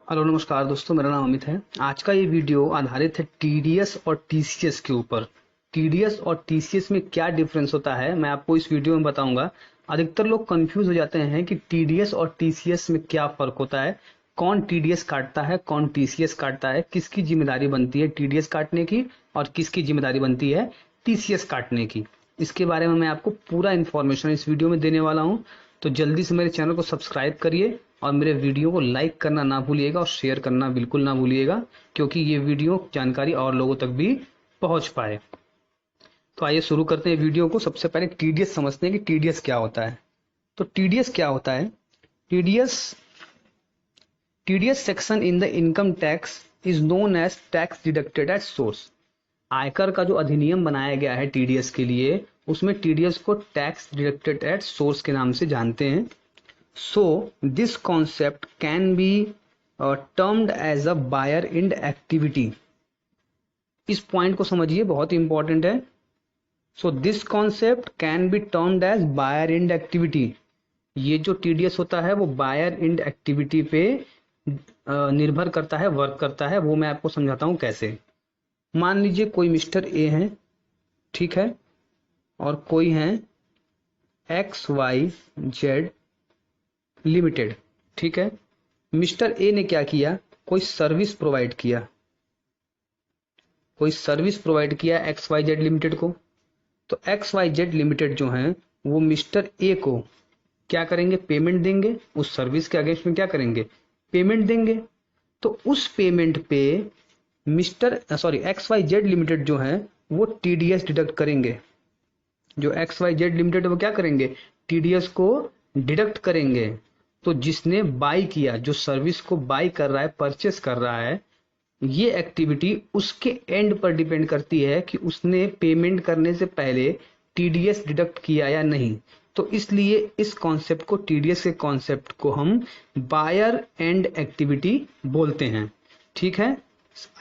Hello नमस्कार दोस्तों, मेरा नाम अमित है। आज का ये वीडियो आधारित है टीडीएस और टीसीएस के ऊपर। टीडीएस और टीसीएस में क्या डिफरेंस होता है मैं आपको इस वीडियो में बताऊंगा। अधिकतर लोग कंफ्यूज हो जाते हैं कि टीडीएस और टीसीएस में क्या फर्क होता है, कौन टीडीएस काटता है कौन टीसीएस काटता है, किसकी जिम्मेदारी बनती है टीडीएस काटने की और किसकी जिम्मेदारी बनती है टीसीएस काटने की। इसके बारे में मैं आपको पूरा इन्फॉर्मेशन इस वीडियो में देने वाला हूँ। तो जल्दी से मेरे चैनल को सब्सक्राइब करिए और मेरे वीडियो को लाइक करना ना भूलिएगा और शेयर करना बिल्कुल ना भूलिएगा, क्योंकि ये वीडियो जानकारी और लोगों तक भी पहुंच पाए। तो आइए शुरू करते हैं वीडियो को। सबसे पहले टीडीएस समझते हैं कि टीडीएस क्या होता है। तो टीडीएस क्या होता है? TDS TDS section in the income tax is known as tax deducted at source. आयकर का जो अधिनियम बनाया गया है टीडीएस के लिए, उसमें टीडीएस को टैक्स डिडक्टेड एट सोर्स के नाम से जानते हैं। So this concept can be termed as a buyer end activity. इस पॉइंट को समझिए, बहुत इंपॉर्टेंट है। So this concept can be termed as buyer end activity. ये जो टीडीएस होता है वो बायर एंड एक्टिविटी पे निर्भर करता है, वर्क करता है। वो मैं आपको समझाता हूँ कैसे। मान लीजिए कोई मिस्टर ए है, ठीक है, और कोई है एक्स वाई जेड लिमिटेड, ठीक है। मिस्टर ए ने क्या किया, कोई सर्विस प्रोवाइड किया एक्स वाई जेड लिमिटेड को। तो एक्स वाई जेड लिमिटेड जो है वो मिस्टर ए को क्या करेंगे, पेमेंट देंगे। उस सर्विस के अगेंस्ट में क्या करेंगे, पेमेंट देंगे। तो उस पेमेंट पे एक्स वाई जेड लिमिटेड जो है वो टीडीएस डिडक्ट करेंगे। जो एक्स वाई जेड लिमिटेड वो क्या करेंगे, टीडीएस को डिडक्ट करेंगे। तो जिसने बाई किया, जो सर्विस को बाई कर रहा है, परचेस कर रहा है, ये एक्टिविटी उसके एंड पर डिपेंड करती है कि उसने पेमेंट करने से पहले टीडीएस डिडक्ट किया या नहीं। तो इसलिए इस कॉन्सेप्ट को, टीडीएस के कॉन्सेप्ट को हम बायर एंड एक्टिविटी बोलते हैं, ठीक है।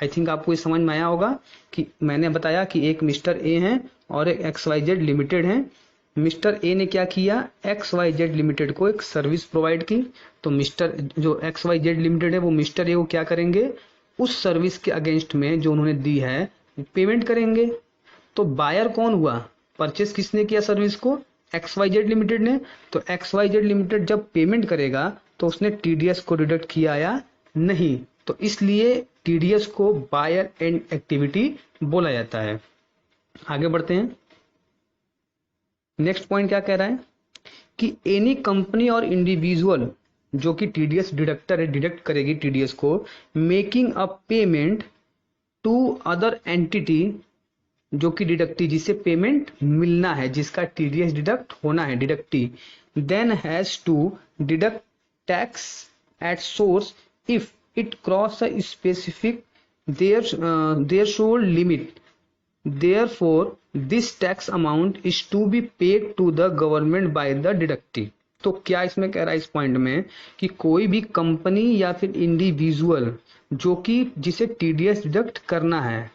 आई थिंक आपको ये समझ में आया होगा कि मैंने बताया कि एक मिस्टर ए है और एक एक्स वाई जेड लिमिटेड है। मिस्टर ए ने क्या किया, एक्स वाई जेड लिमिटेड को एक सर्विस प्रोवाइड की। तो जो एक्स वाई जेड लिमिटेड है वो मिस्टर ए को क्या करेंगे, उस सर्विस के अगेंस्ट में जो उन्होंने दी है पेमेंट करेंगे। तो बायर कौन हुआ, परचेस किसने किया सर्विस को, एक्स वाई जेड लिमिटेड ने। तो एक्स वाई जेड लिमिटेड जब पेमेंट करेगा तो उसने टीडीएस को डिडक्ट किया या नहीं। तो इसलिए टीडीएस को बायर एंड एक्टिविटी बोला जाता है। आगे बढ़ते हैं। नेक्स्ट पॉइंट क्या कह रहा है कि एनी कंपनी और इंडिविजुअल जो कि टीडीएस डिडक्टर है, डिडक्ट करेगी टीडीएस को, making a payment to other entity, जो कि डिडक्टी, जिसे पेमेंट मिलना है, जिसका टीडीएस डिडक्ट होना है, deductee, then has to deduct tax at source if it cross a specific threshold limit. Therefore, this tax amount is to be paid to the government by the deductee. तो क्या इसमें कह रहा है इस point में कि कोई भी कंपनी या फिर इंडिविजुअल जो कि जिसे टीडीएस डिडक्ट करना है,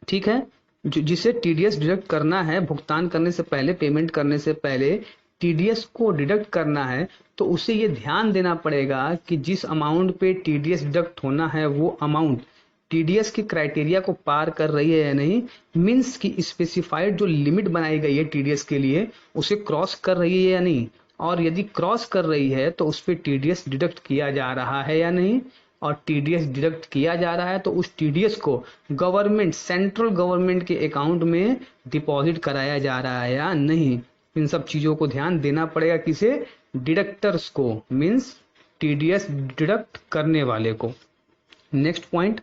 ठीक है, जिसे टीडीएस डिडक्ट करना है, भुगतान करने से पहले, पेमेंट करने से पहले टीडीएस को डिडक्ट करना है, तो उसे ये ध्यान देना पड़ेगा कि जिस अमाउंट पे टीडीएस डिडक्ट होना है वो अमाउंट टीडीएस की क्राइटेरिया को पार कर रही है या नहीं। मींस की स्पेसिफाइड जो लिमिट बनाई गई है टीडीएस के लिए उसे क्रॉस कर रही है या नहीं, और यदि क्रॉस कर रही है तो उस पर टीडीएस डिडक्ट किया जा रहा है या नहीं। और टीडीएस डिडक्ट किया जा रहा है तो उस टीडीएस को गवर्नमेंट, सेंट्रल गवर्नमेंट के अकाउंट में डिपॉजिट कराया जा रहा है या नहीं। इन सब चीजों को ध्यान देना पड़ेगा किसे, डिडक्टर्स को, मींस टीडीएस डिडक्ट करने वाले को। नेक्स्ट पॉइंट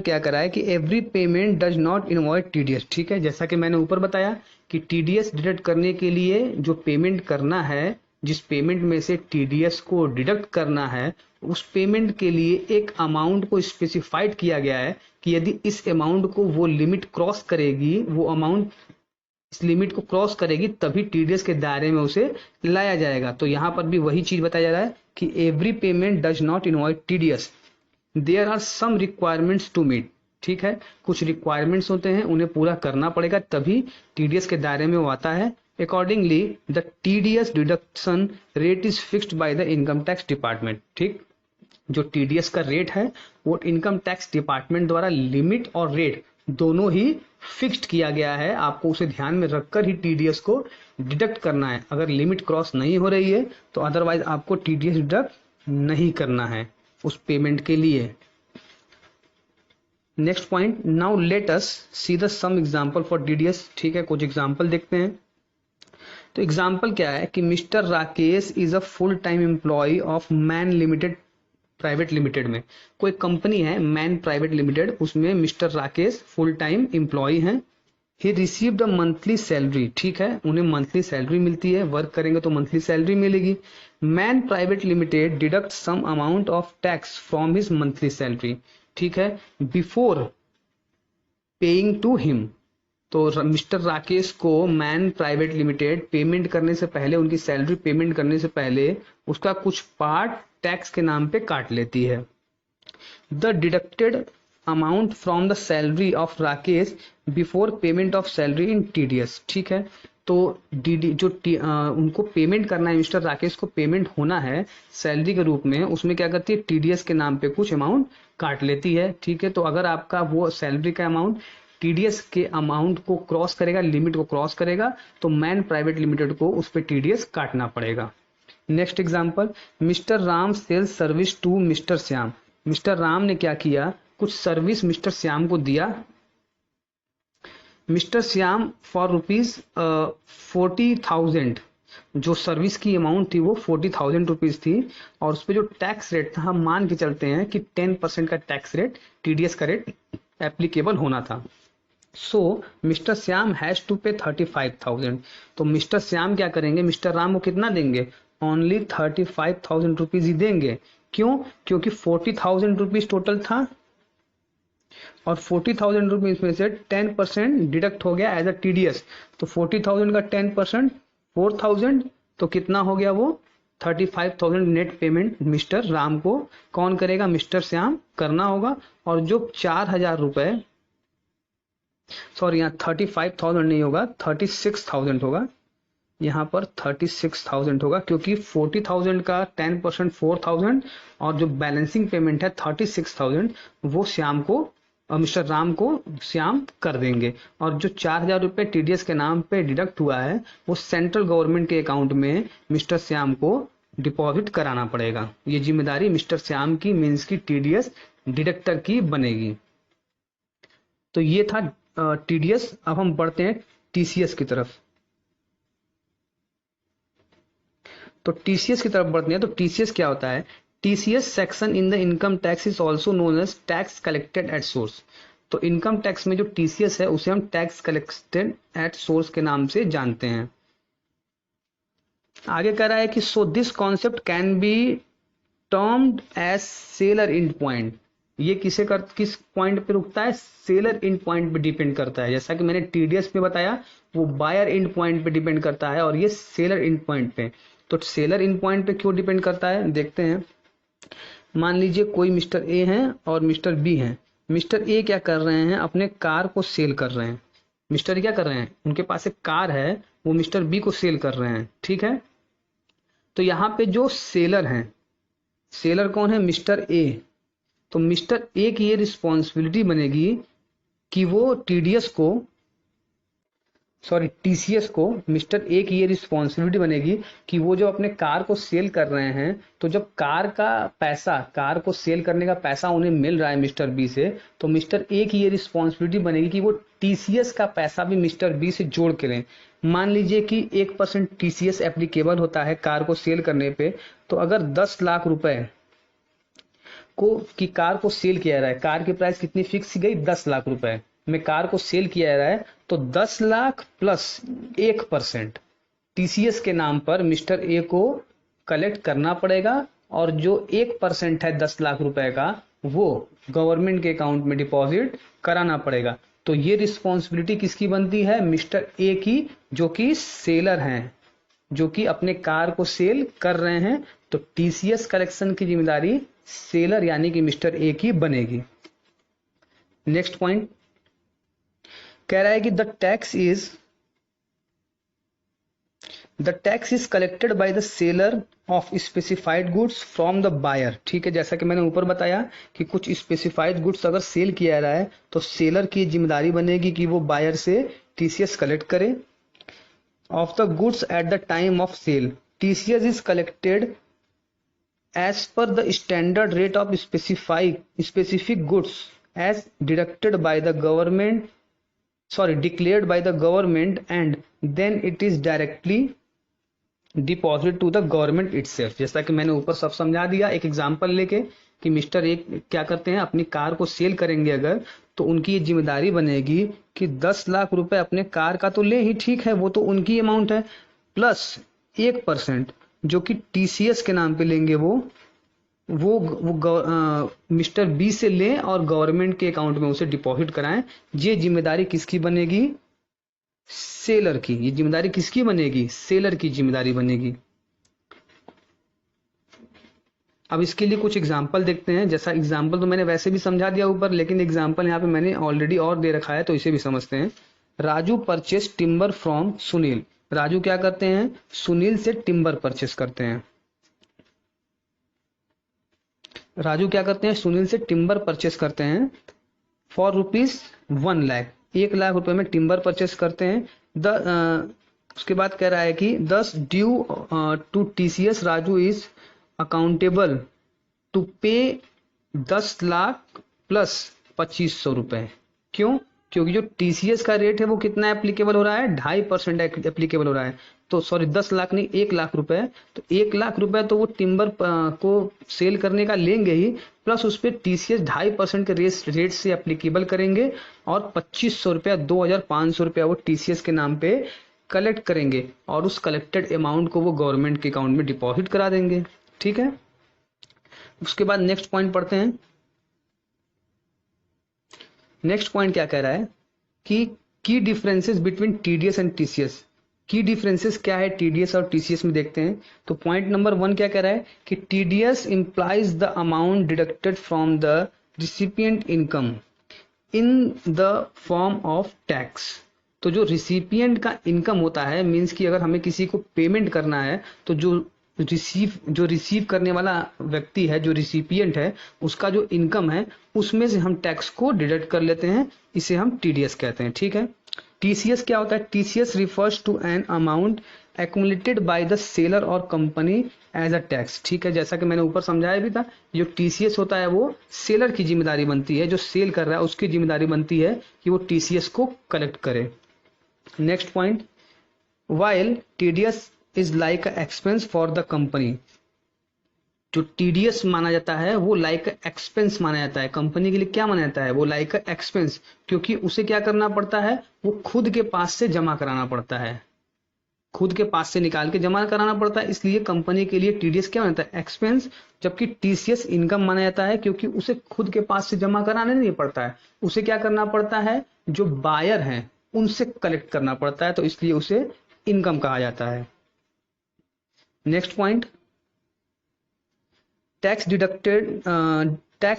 क्या करा है कि every payment does not invite TDS, ठीक है। जैसा कि मैंने ऊपर बताया कि टीडीएस डिडक्ट करने के लिए जो पेमेंट करना है, जिस पेमेंट में से टीडीएस को डिडक्ट करना है, उस पेमेंट के लिए एक अमाउंट को स्पेसिफाइड किया गया है कि यदि इस अमाउंट को वो लिमिट क्रॉस करेगी, वो अमाउंट इस लिमिट को क्रॉस करेगी, तभी टीडीएस के दायरे में उसे लाया जाएगा। तो यहाँ पर भी वही चीज बताया जा रहा है कि every payment does not invite TDS, there are some requirements to meet, ठीक है। कुछ रिक्वायरमेंट्स होते हैं, उन्हें पूरा करना पड़ेगा, तभी टीडीएस के दायरे में वो आता है। Accordingly the TDS deduction rate is fixed by the income tax department. ठीक, जो टीडीएस का रेट है वो इनकम टैक्स डिपार्टमेंट द्वारा लिमिट और रेट दोनों ही फिक्स्ड किया गया है। आपको उसे ध्यान में रखकर ही टीडीएस को डिडक्ट करना है। अगर लिमिट क्रॉस नहीं हो रही है तो अदरवाइज आपको टीडीएस डिडक्ट नहीं करना है उस पेमेंट के लिए। Next point, now let us see the some example for TDS. ठीक है, कुछ एग्जांपल देखते हैं। तो एग्जांपल क्या है कि mister Rakesh is a full time employee of man limited private limited में। कोई कंपनी है मैन प्राइवेट लिमिटेड, उसमें mister Rakesh full time employee हैं। He received a monthly salary. ठीक है, उन्हें मंथली सैलरी मिलती है, वर्क करेंगे तो मंथली सैलरी मिलेगी। Man private limited deduct some amount of tax from his monthly salary. ठीक है, बिफोर पेइंग टू हिम। तो मिस्टर राकेश को मैन प्राइवेट लिमिटेड पेमेंट करने से पहले, उनकी सैलरी पेमेंट करने से पहले उसका कुछ पार्ट टैक्स के नाम पे काट लेती है। The deducted amount from the salary of Rakesh before payment of salary in TDS. ठीक है, तो उनको पेमेंट करना है, मिस्टर राकेश को पेमेंट होना है सैलरी के रूप में, उसमें क्या करती है, टीडीएस के नाम पे कुछ अमाउंट काट लेती है। ठीक है, तो अगर आपका वो सैलरी का अमाउंट टीडीएस के अमाउंट को क्रॉस करेगा, लिमिट को क्रॉस करेगा, तो मैन प्राइवेट लिमिटेड को उस पर टीडीएस काटना पड़ेगा। Next example, mister Ram sells service to mister Shyam. Mister Ram ने क्या किया, कुछ सर्विस मिस्टर श्याम को दिया। मिस्टर श्याम फॉर रुपीज 40,000, जो सर्विस की अमाउंट थी वो 40,000 रुपीज थी, और उस पर जो टैक्स रेट था, हम मान के चलते हैं कि 10% का टैक्स रेट, टीडीएस का रेट एप्लीकेबल होना था। सो मिस्टर श्याम हैज टू पे 35,000। तो मिस्टर श्याम क्या करेंगे, मिस्टर राम को कितना देंगे, ओनली 35,000 रुपीज ही देंगे। क्यों, क्योंकि 40,000 रुपीज टोटल था और 40,000 रुपीज में से 10% डिडक्ट हो गया एज अ टीडीएस। तो 40,000 का 10% 4,000, तो कितना हो गया वो 35,000 नेट पेमेंट मिस्टर राम को कौन करेगा, मिस्टर श्याम करना होगा। और जो 4,000 रुपए, सॉरी यहाँ 35,000 नहीं होगा, 36,000 होगा, यहाँ पर 36,000 होगा, क्योंकि 40,000 का 10% 4,000 और जो बैलेंसिंग पेमेंट है 36,000 वो श्याम को, मिस्टर राम को श्याम कर देंगे। और जो 4,000 रुपए टीडीएस के नाम पे डिडक्ट हुआ है वो सेंट्रल गवर्नमेंट के अकाउंट में मिस्टर श्याम को डिपॉजिट कराना पड़ेगा। ये जिम्मेदारी मिस्टर श्याम की, मीन्स की टीडीएस डिडक्टर की बनेगी। तो ये था टीडीएस। अब हम बढ़ते हैं टीसीएस की तरफ। तो टीसीएस की तरफ बढ़ते हैं। तो टीसीएस क्या होता है, TCS section in the income tax is also known as tax collected at source. तो इनकम टैक्स में जो टीसीएस है उसे हम टैक्स कलेक्टेड एट सोर्स के नाम से जानते हैं। आगे कह रहा है कि so this concept can be termed as seller end point. ये किस पॉइंट पे रुकता है, सेलर इंड पॉइंट पे डिपेंड करता है। जैसा कि मैंने टीडीएस पे बताया वो बायर इंड पॉइंट पे डिपेंड करता है और ये सेलर इंड पॉइंट पे। तो सेलर इंड पॉइंट पे क्यों डिपेंड करता है, देखते हैं। मान लीजिए कोई मिस्टर ए हैं और मिस्टर बी हैं। मिस्टर ए क्या कर रहे हैं, अपने कार को सेल कर रहे हैं। मिस्टर क्या कर रहे हैं, उनके पास एक कार है, वो मिस्टर बी को सेल कर रहे हैं। ठीक है, तो यहाँ पे जो सेलर हैं, सेलर कौन है, मिस्टर ए। तो मिस्टर ए की ये रिस्पॉन्सिबिलिटी बनेगी कि वो टीडीएस को, सॉरी टीसीएस को, मिस्टर ए की ये रिस्पॉन्सिबिलिटी बनेगी कि वो जो अपने कार को सेल कर रहे हैं, तो जब कार का पैसा, कार को सेल करने का पैसा उन्हें मिल रहा है मिस्टर बी से, तो मिस्टर ए की ये रिस्पॉन्सिबिलिटी बनेगी कि वो टीसीएस का पैसा भी मिस्टर बी से जोड़ के लें। मान लीजिए कि 1% टीसीएस एप्लीकेबल होता है कार को सेल करने पे। तो अगर 10 लाख रुपए की कार को सेल किया जा रहा है, कार की प्राइस कितनी फिक्स की गई, 10 लाख रुपए में कार को सेल किया जा रहा है, तो 10 लाख प्लस 1% टीसीएस के नाम पर मिस्टर ए को कलेक्ट करना पड़ेगा। और जो 1% है 10 लाख रुपए का, वो गवर्नमेंट के अकाउंट में डिपॉजिट कराना पड़ेगा। तो ये रिस्पॉन्सिबिलिटी किसकी बनती है, मिस्टर ए की, जो कि सेलर हैं, जो कि अपने कार को सेल कर रहे हैं। तो टीसीएस कलेक्शन की जिम्मेदारी सेलर यानी कि मिस्टर ए की बनेगी। नेक्स्ट पॉइंट कह रहा है कि the tax is the tax is collected by the seller of specified goods from the buyer. ठीक है, जैसा कि मैंने ऊपर बताया कि कुछ स्पेसिफाइड गुड्स अगर सेल किया जा रहा है तो सेलर की जिम्मेदारी बनेगी कि वो बायर से टीसीएस कलेक्ट करे। Of the goods at the time of sale, TCS is collected as per the standard rate of specific goods as deducted by the government, declared by the government, and then it is directly deposit to the government itself. जैसा कि मैंने ऊपर सब समझा दिया एक example लेके कि मिस्टर एक क्या करते हैं, अपनी कार को सेल करेंगे अगर, तो उनकी ये जिम्मेदारी बनेगी कि 10 लाख रुपए अपने कार का तो ले ही, ठीक है, वो तो उनकी अमाउंट है, प्लस 1% जो कि टीसीएस के नाम पे लेंगे वो मिस्टर बी से लें और गवर्नमेंट के अकाउंट में उसे डिपॉजिट कराएं। ये जिम्मेदारी किसकी बनेगी? सेलर की। ये जिम्मेदारी किसकी बनेगी? सेलर की जिम्मेदारी बनेगी। अब इसके लिए कुछ एग्जाम्पल देखते हैं। जैसा एग्जाम्पल तो मैंने वैसे भी समझा दिया ऊपर, लेकिन एग्जाम्पल यहाँ पे मैंने ऑलरेडी और दे रखा है तो इसे भी समझते हैं। Raju purchase timber from Sunil. Raju क्या करते हैं? सुनील से टिम्बर परचेस करते हैं। राजू क्या करते हैं? सुनील से टिम्बर परचेस करते हैं फॉर ₹1 लाख। 1 लाख रुपए में टिम्बर परचेस करते हैं। उसके बाद कह रहा है कि 10 due to TCS Raju is accountable to pay 10 lakh plus 2500 रुपए। क्यों? क्योंकि जो टीसीएस का रेट है वो कितना एप्लीकेबल हो रहा है? 2.5% एप्लीकेबल हो रहा है। तो सॉरी 10 लाख नहीं, 1 लाख रुपए। तो 1 लाख रुपए तो वो टिम्बर को सेल करने का लेंगे ही, प्लस उस पर टीसीएस 2.5% के रेट से एप्लीकेबल करेंगे और 2500 रुपया 2500 रुपया वो टीसीएस के नाम पे कलेक्ट करेंगे और उस कलेक्टेड अमाउंट को वो गवर्नमेंट के अकाउंट में डिपॉजिट करा देंगे। ठीक है, उसके बाद नेक्स्ट पॉइंट पढ़ते हैं। नेक्स्ट पॉइंट क्या कह रहा है कि की differences between TDS and TCS. की डिफरेंसेस क्या है टीडीएस और टीसीएस में, देखते हैं। तो पॉइंट नंबर 1 क्या कह रहा है कि TDS implies the amount deducted from the recipient income in the form of tax. तो जो रिसिपिएंट का इनकम होता है, मीन्स कि अगर हमें किसी को पेमेंट करना है तो जो रिसीव करने वाला व्यक्ति है, जो रिसिपिएंट है, उसका जो इनकम है उसमें से हम टैक्स को डिडक्ट कर लेते हैं। इसे हम टीडीएस कहते हैं। ठीक है, टीसीएस क्या होता है? TCS refers to an amount accumulated by the seller or company as a tax. ठीक है, जैसा कि मैंने ऊपर समझाया भी था, जो टीसीएस होता है वो सेलर की जिम्मेदारी बनती है, जो सेल कर रहा है उसकी जिम्मेदारी बनती है कि वो टीसीएस को कलेक्ट करे। Next point, while TDS is like expense for the company. जो टीडीएस माना जाता है वो लाइक एक्सपेंस माना जाता है। कंपनी के लिए क्या माना जाता है? वो लाइक एक्सपेंस, क्योंकि उसे क्या करना पड़ता है? वो खुद के पास से जमा कराना पड़ता है, खुद के पास से निकाल के जमा कराना पड़ता है। इसलिए कंपनी के लिए टीडीएस क्या माना जाता है? एक्सपेंस। जबकि टीसीएस इनकम माना जाता है क्योंकि उसे खुद के पास से जमा कराने नहीं पड़ता है, उसे क्या करना पड़ता है? जो बायर हैं उनसे कलेक्ट करना पड़ता है, तो इसलिए उसे इनकम कहा जाता है। Next point, tax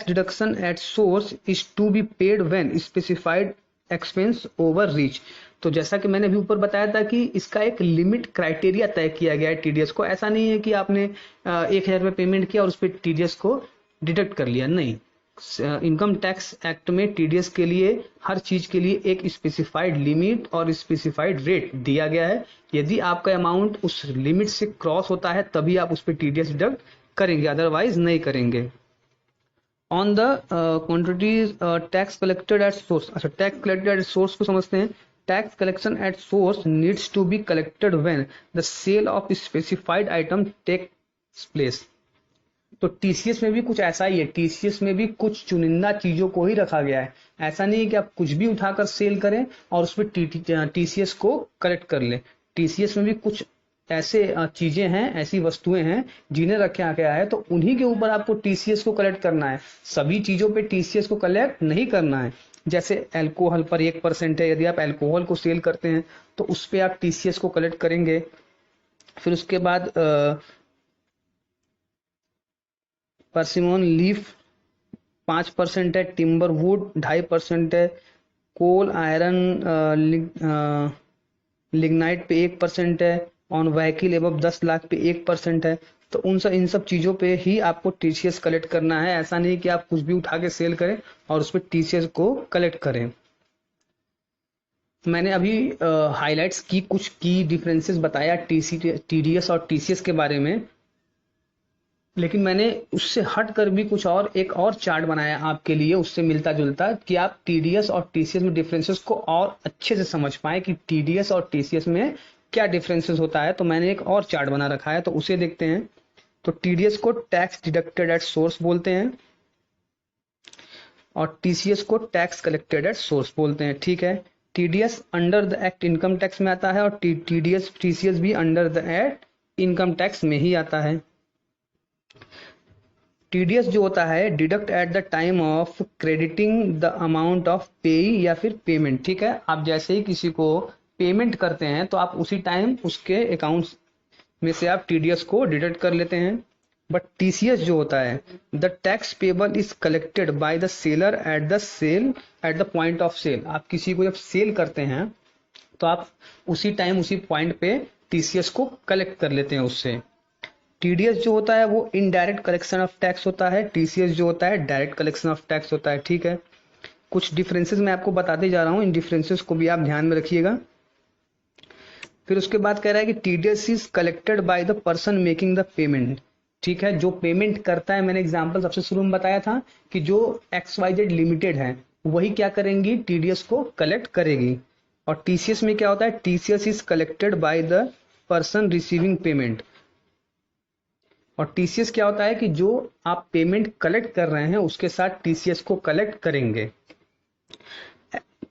deduction at source is to be paid when specified expense over reach. तो जैसा कि मैंने भी ऊपर बताया था कि इसका एक लिमिट क्राइटेरिया तय किया गया है टीडीएस को। ऐसा नहीं है कि आपने 1000 रुपये पेमेंट किया और उस पर टीडीएस को डिडक्ट कर लिया, नहीं। इनकम टैक्स एक्ट में टीडीएस के लिए हर चीज के लिए एक स्पेसिफाइड लिमिट और स्पेसिफाइड रेट दिया गया है। यदि आपका अमाउंट उस लिमिट से क्रॉस होता है तभी आप उस पर टीडीएस डिडक्ट करेंगे, अदरवाइज नहीं करेंगे। On the quantities tax collected at source. अच्छा, टैक्स कलेक्टेड एट सोर्स को समझते हैं। Tax collection at source needs to be collected when the sale of specified item takes place. तो टीसीएस में भी कुछ ऐसा ही है। टीसीएस में भी कुछ चुनिंदा चीजों को ही रखा गया है। ऐसा नहीं है कि आप कुछ भी उठाकर सेल करें और उस पर टीसीएस को कलेक्ट कर लें। टीसीएस में भी कुछ ऐसे चीजें हैं, ऐसी वस्तुएं हैं जिन्हें रखा गया है, तो उन्हीं के ऊपर आपको टीसीएस को कलेक्ट करना है। सभी चीजों पे टीसीएस को कलेक्ट नहीं करना है। जैसे अल्कोहल पर 1% है, यदि आप अल्कोहल को सेल करते हैं तो उस पर आप टीसीएस को कलेक्ट करेंगे। फिर उसके बाद परसिमोन लीफ 5% है, टिम्बर वुड 2.5% है, कोल आयरन लिग्नाइट पे 1% है, ऑन व्हीकल एबव 10 लाख पे 1% है। तो इन सब चीजों पे ही आपको टीसीएस कलेक्ट करना है। ऐसा नहीं कि आप कुछ भी उठा के सेल करें और उस पर टीसीएस को कलेक्ट करें। मैंने अभी हाइलाइट्स की कुछ की डिफरेंसेस बताया टीडीएस और टीसीएस के बारे में, लेकिन मैंने उससे हट कर भी कुछ और एक और चार्ट बनाया आपके लिए उससे मिलता जुलता, कि आप टीडीएस और टीसीएस में डिफरेंसेस को और अच्छे से समझ पाए कि टीडीएस और टीसीएस में क्या डिफरेंसेस होता है। तो मैंने एक और चार्ट बना रखा है, तो उसे देखते हैं। तो टीडीएस को टैक्स डिडक्टेड एट सोर्स बोलते हैं और टीसीएस को टैक्स कलेक्टेड एट सोर्स बोलते हैं। ठीक है, TDS under the act income tax में आता है और टीसीएस भी under the act income tax में ही आता है। टीडीएस जो होता है deduct eight the time of crediting the amount of पे या फिर पेमेंट। ठीक है, आप जैसे ही किसी को पेमेंट करते हैं तो आप उसी टाइम उसके अकाउंट में से आप टीडीएस को डिडक्ट कर लेते हैं। बट टीसीएस जो होता है, the tax payable is collected by the seller at the point of sale. आप किसी को जब सेल करते हैं तो आप उसी टाइम उसी पॉइंट पे टीसीएस को कलेक्ट कर लेते हैं उससे। टीडीएस जो होता है वो इनडायरेक्ट कलेक्शन ऑफ टैक्स होता है, टीसीएस जो होता है डायरेक्ट कलेक्शन ऑफ टैक्स होता है। ठीक है, कुछ डिफरेंसेस मैं आपको बताते जा रहा हूं, इन डिफरेंसेस को भी आप ध्यान में रखिएगा। फिर उसके बाद कह रहा है कि TDS is collected by the person making the payment. ठीक है, जो पेमेंट करता है, मैंने एग्जांपल सबसे शुरू में बताया था कि जो XYZ लिमिटेड है वही क्या करेंगी, टीडीएस को कलेक्ट करेगी। और टीसीएस में क्या होता है, TCS is collected by the person receiving payment. और टीसीएस क्या होता है कि जो आप पेमेंट कलेक्ट कर रहे हैं उसके साथ टीसीएस को कलेक्ट करेंगे।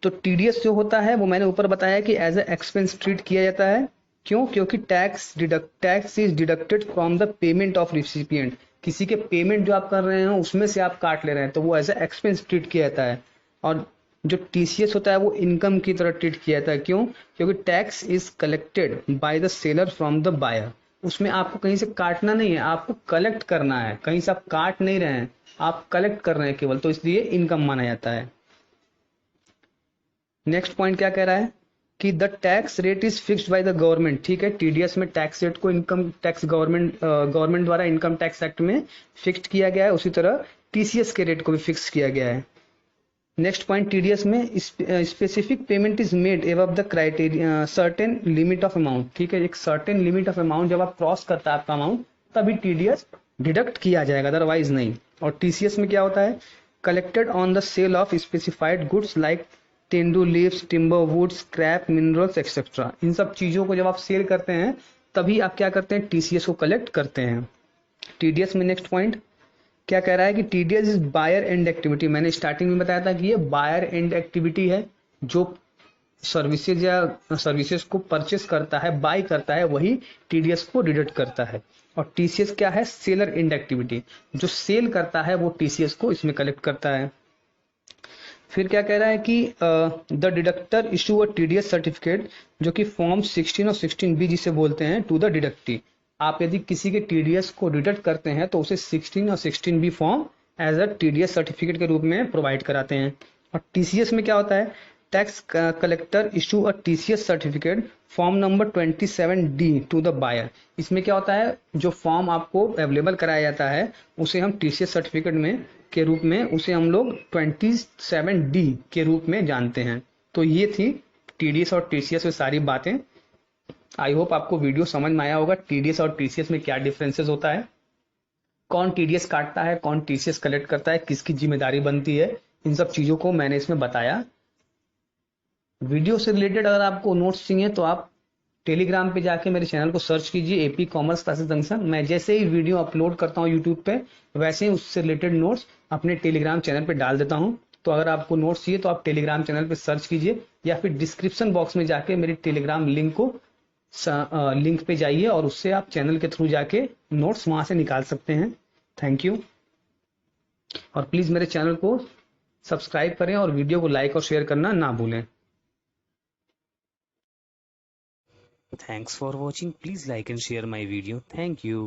तो टीडीएस जो होता है वो मैंने ऊपर बताया कि एज ए एक्सपेंस ट्रीट किया जाता है। क्यों? क्योंकि tax is deducted from the payment of recipient. किसी के पेमेंट जो आप कर रहे हैं उसमें से आप काट ले रहे हैं, तो वो एज ए एक्सपेंस ट्रीट किया जाता है। और जो टीसीएस होता है वो इनकम की तरह ट्रीट किया जाता है। क्यों? क्योंकि tax is collected by the seller from the buyer. उसमें आपको कहीं से काटना नहीं है, आपको कलेक्ट करना है। कहीं से आप काट नहीं रहे हैं, आप कलेक्ट कर रहे हैं केवल, तो इसलिए इनकम माना जाता है। नेक्स्ट पॉइंट क्या कह रहा है कि the tax rate is fixed by the government. ठीक है, टीडीएस में टैक्स रेट को इनकम टैक्स गवर्नमेंट द्वारा इनकम टैक्स एक्ट में फिक्स्ड किया गया है, उसी तरह टीसीएस के रेट को भी फिक्स किया गया है। नेक्स्ट पॉइंट, टीडीएस में specific payment is made above the criteria certain limit of amount. ठीक है, एक सर्टेन लिमिट ऑफ अमाउंट जब आप क्रॉस करता है आपका अमाउंट, तभी टीडीएस डिडक्ट किया जाएगा, अदरवाइज नहीं। और टीसीएस में क्या होता है, collected on the sale of specified goods like tendu leaves, timber wood, scrap, minerals etcetera. इन सब चीजों को जब आप सेल करते हैं तभी आप क्या करते हैं, टीसीएस को कलेक्ट करते हैं। टीडीएस में नेक्स्ट पॉइंट क्या कह रहा है कि TDS is buyer end activity. मैंने स्टार्टिंग में बताया था कि ये बायर एंड एक्टिविटी है। जो सर्विसेज को परचेस करता है, बाय करता है, वही टीडीएस को डिडक्ट करता है। और टीसीएस क्या है, सेलर एंड एक्टिविटी। जो सेल करता है वो टीसीएस को इसमें कलेक्ट करता है। फिर क्या कह रहा है कि the deductor issue a TDS certificate, जो कि फॉर्म 16 और 16B जिसे बोलते हैं, टू द डिडक्टी। आप यदि किसी के टीडीएस को डिडक्ट करते हैं तो उसे 16 और 16B form as a TDS certificate के रूप में प्रोवाइड कराते हैं। और टीसीएस में क्या होता है, tax collector issue a TCS certificate form number 27D to the buyer. इसमें क्या होता है, जो फॉर्म आपको अवेलेबल कराया जाता है उसे हम टीसीएस सर्टिफिकेट में के रूप में उसे हम लोग 27D के रूप में जानते हैं। तो ये थी टीडीएस और टीसीएस में सारी बातें। आई होप आपको वीडियो समझ में आया होगा, टीडीएस और टीसीएस में क्या डिफरेंसेस होता है, कौन टीडीएस काटता है, कौन टीसीएस कलेक्ट करता है, किसकी जिम्मेदारी बनती है। इन सब चीजों को मैंने इसमें बताया। वीडियो से रिलेटेड अगर आपको नोट्स चाहिए तो आप टेलीग्राम पे जाके मेरे चैनल को सर्च कीजिए, एपी कॉमर्स क्लासेस जंक्शन। मैं जैसे ही वीडियो अपलोड करता हूँ यूट्यूब पे, वैसे ही उससे रिलेटेड नोट्स अपने टेलीग्राम चैनल पे डाल देता हूँ। तो अगर आपको नोट्स चाहिए तो आप टेलीग्राम चैनल पे सर्च कीजिए, या फिर डिस्क्रिप्शन बॉक्स में जाके मेरे टेलीग्राम लिंक पे जाइए और उससे आप चैनल के थ्रू जाके नोट्स वहां से निकाल सकते हैं। Thank you. और प्लीज मेरे चैनल को सब्सक्राइब करें और वीडियो को लाइक और शेयर करना ना भूलें। Thanks for watching. Please like and share my video. Thank you.